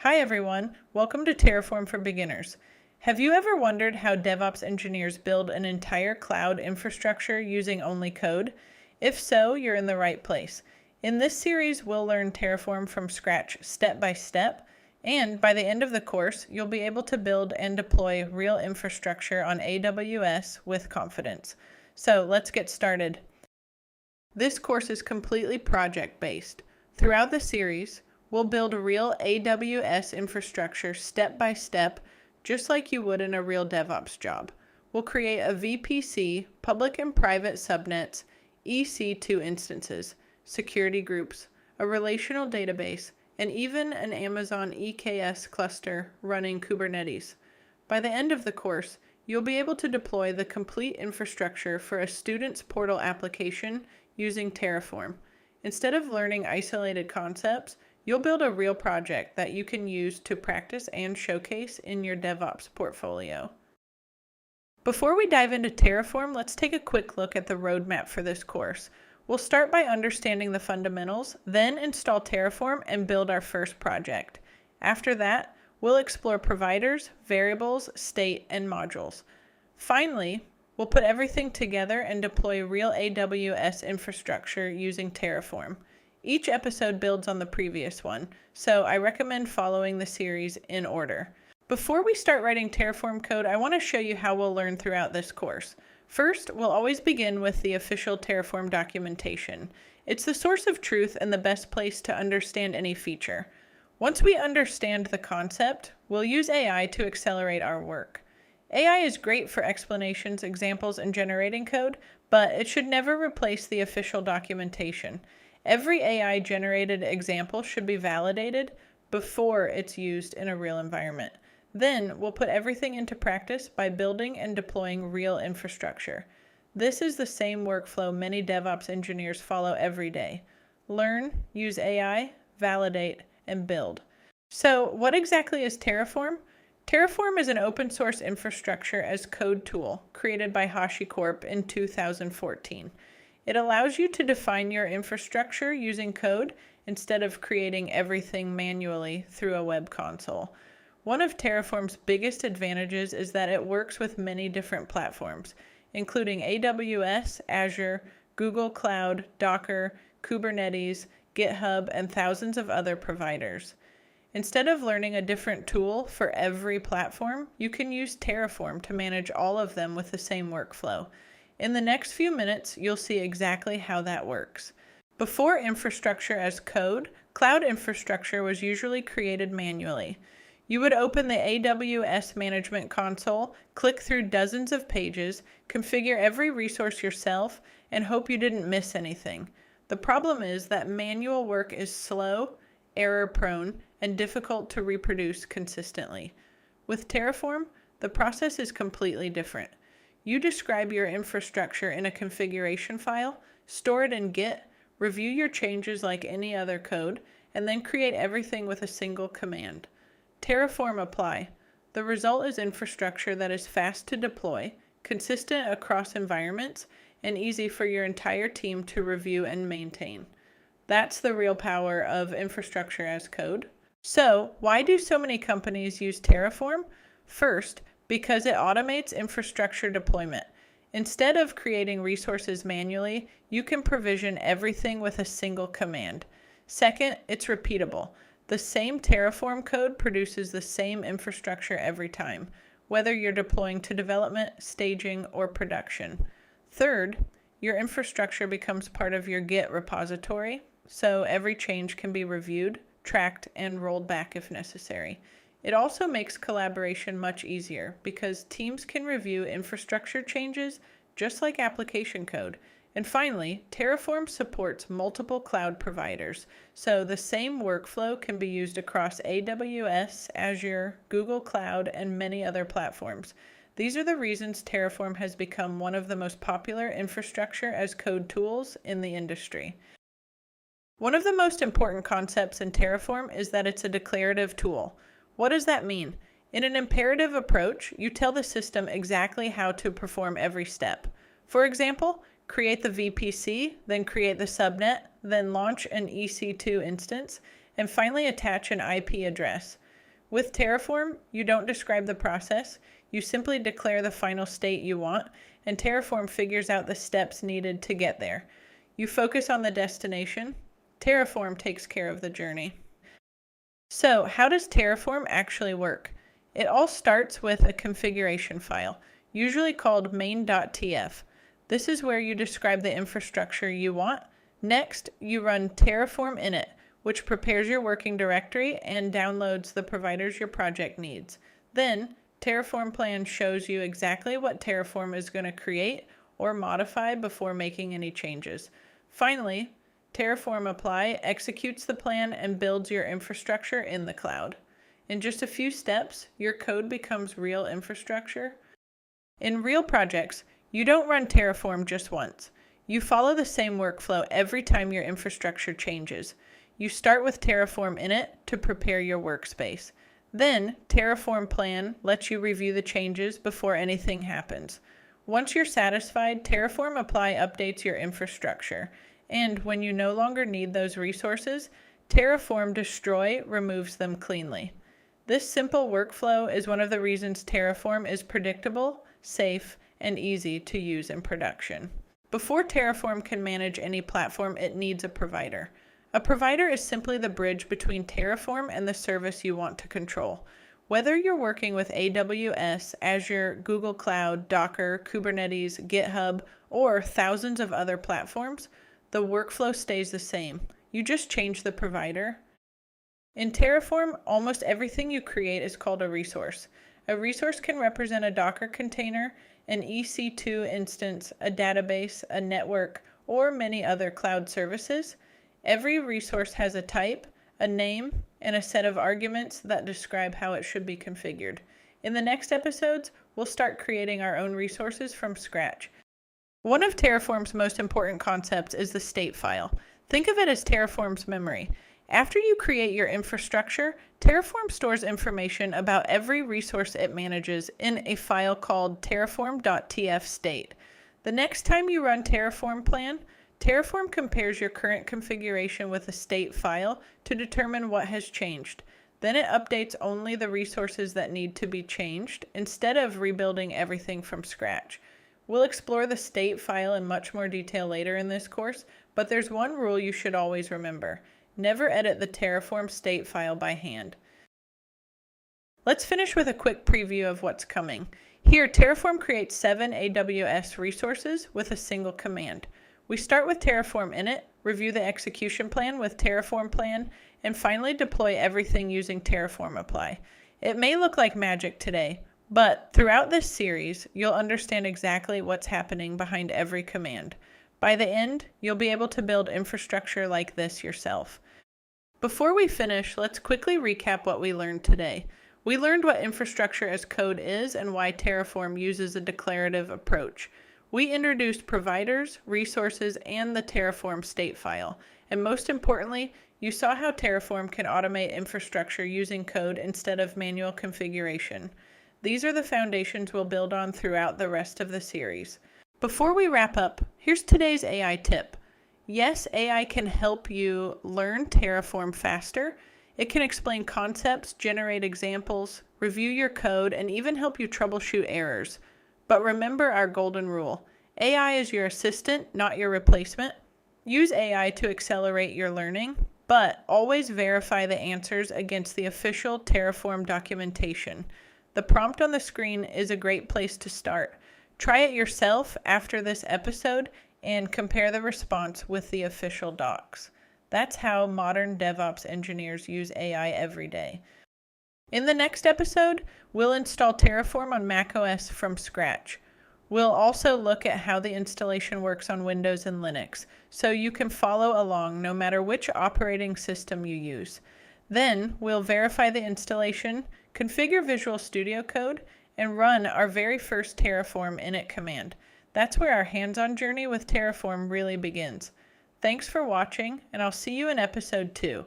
Hi everyone, welcome to Terraform for Beginners. Have you ever wondered how DevOps engineers build an entire cloud infrastructure using only code? If so, you're in the right place. In this series, we'll learn Terraform from scratch step by step, and by the end of the course, you'll be able to build and deploy real infrastructure on AWS with confidence. So let's get started. This course is completely project-based. Throughout the series, we'll build real AWS infrastructure step by step, just like you would in a real DevOps job. We'll create a VPC, public and private subnets, EC2 instances, security groups, a relational database, and even an Amazon EKS cluster running Kubernetes. By the end of the course, you'll be able to deploy the complete infrastructure for a student's portal application using Terraform. Instead of learning isolated concepts, you'll build a real project that you can use to practice and showcase in your DevOps portfolio. Before we dive into Terraform, let's take a quick look at the roadmap for this course. We'll start by understanding the fundamentals, then install Terraform and build our first project. After that, we'll explore providers, variables, state, and modules. Finally, we'll put everything together and deploy real AWS infrastructure using Terraform. Each episode builds on the previous one, so I recommend following the series in order. Before we start writing Terraform code, I want to show you how we'll learn throughout this course. First, we'll always begin with the official Terraform documentation. It's the source of truth and the best place to understand any feature. Once we understand the concept, we'll use AI to accelerate our work. AI is great for explanations, examples, and generating code, but it should never replace the official documentation. Every AI-generated example should be validated before it's used in a real environment. Then we'll put everything into practice by building and deploying real infrastructure. This is the same workflow many DevOps engineers follow every day. Learn, use AI, validate, and build. So what exactly is Terraform? Terraform is an open source infrastructure as code tool created by HashiCorp in 2014. It allows you to define your infrastructure using code instead of creating everything manually through a web console. One of Terraform's biggest advantages is that it works with many different platforms, including AWS, Azure, Google Cloud, Docker, Kubernetes, GitHub, and thousands of other providers. Instead of learning a different tool for every platform, you can use Terraform to manage all of them with the same workflow. In the next few minutes, you'll see exactly how that works. Before infrastructure as code, cloud infrastructure was usually created manually. You would open the AWS Management Console, click through dozens of pages, configure every resource yourself, and hope you didn't miss anything. The problem is that manual work is slow, error-prone, and difficult to reproduce consistently. With Terraform, the process is completely different. You describe your infrastructure in a configuration file, store it in Git, review your changes like any other code, and then create everything with a single command. Terraform apply. The result is infrastructure that is fast to deploy, consistent across environments, and easy for your entire team to review and maintain. That's the real power of infrastructure as code. So, why do so many companies use Terraform? First, because it automates infrastructure deployment. Instead of creating resources manually, you can provision everything with a single command. Second, it's repeatable. The same Terraform code produces the same infrastructure every time, whether you're deploying to development, staging, or production. Third, your infrastructure becomes part of your Git repository, so every change can be reviewed, tracked, and rolled back if necessary. It also makes collaboration much easier because teams can review infrastructure changes just like application code. And finally, Terraform supports multiple cloud providers, so the same workflow can be used across AWS, Azure, Google Cloud, and many other platforms. These are the reasons Terraform has become one of the most popular infrastructure as code tools in the industry. One of the most important concepts in Terraform is that it's a declarative tool. What does that mean? In an imperative approach, you tell the system exactly how to perform every step. For example, create the VPC, then create the subnet, then launch an EC2 instance, and finally attach an IP address. With Terraform, you don't describe the process, you simply declare the final state you want, and Terraform figures out the steps needed to get there. You focus on the destination, Terraform takes care of the journey. So, how does Terraform actually work? It all starts with a configuration file, usually called main.tf. This is where you describe the infrastructure you want. Next, you run Terraform init, which prepares your working directory and downloads the providers your project needs. Then, Terraform plan shows you exactly what Terraform is going to create or modify before making any changes. Finally, Terraform apply executes the plan and builds your infrastructure in the cloud. In just a few steps, your code becomes real infrastructure. In real projects, you don't run Terraform just once. You follow the same workflow every time your infrastructure changes. You start with Terraform init to prepare your workspace. Then, Terraform plan lets you review the changes before anything happens. Once you're satisfied, Terraform apply updates your infrastructure. And when you no longer need those resources, Terraform destroy removes them cleanly. This simple workflow is one of the reasons Terraform is predictable, safe, and easy to use in production. Before Terraform can manage any platform, it needs a provider. A provider is simply the bridge between Terraform and the service you want to control. Whether you're working with AWS, Azure, Google Cloud, Docker, Kubernetes, GitHub, or thousands of other platforms, the workflow stays the same. You just change the provider. In Terraform, almost everything you create is called a resource. A resource can represent a Docker container, an EC2 instance, a database, a network, or many other cloud services. Every resource has a type, a name, and a set of arguments that describe how it should be configured. In the next episodes, we'll start creating our own resources from scratch. One of Terraform's most important concepts is the state file. Think of it as Terraform's memory. After you create your infrastructure, Terraform stores information about every resource it manages in a file called terraform.tf state. The next time you run Terraform plan, Terraform compares your current configuration with a state file to determine what has changed. Then it updates only the resources that need to be changed instead of rebuilding everything from scratch. We'll explore the state file in much more detail later in this course, but there's one rule you should always remember. Never edit the Terraform state file by hand. Let's finish with a quick preview of what's coming. Here, Terraform creates 7 AWS resources with a single command. We start with Terraform init, review the execution plan with Terraform plan, and finally deploy everything using Terraform apply. It may look like magic today, but throughout this series, you'll understand exactly what's happening behind every command. By the end, you'll be able to build infrastructure like this yourself. Before we finish, let's quickly recap what we learned today. We learned what infrastructure as code is and why Terraform uses a declarative approach. We introduced providers, resources, and the Terraform state file. And most importantly, you saw how Terraform can automate infrastructure using code instead of manual configuration. These are the foundations we'll build on throughout the rest of the series. Before we wrap up, here's today's AI tip. Yes, AI can help you learn Terraform faster. It can explain concepts, generate examples, review your code, and even help you troubleshoot errors. But remember our golden rule. AI is your assistant, not your replacement. Use AI to accelerate your learning, but always verify the answers against the official Terraform documentation. The prompt on the screen is a great place to start. Try it yourself after this episode and compare the response with the official docs. That's how modern DevOps engineers use AI every day. In the next episode, we'll install Terraform on macOS from scratch. We'll also look at how the installation works on Windows and Linux, so you can follow along no matter which operating system you use. Then, we'll verify the installation, configure Visual Studio Code, and run our very first Terraform init command. That's where our hands-on journey with Terraform really begins. Thanks for watching, and I'll see you in episode 2.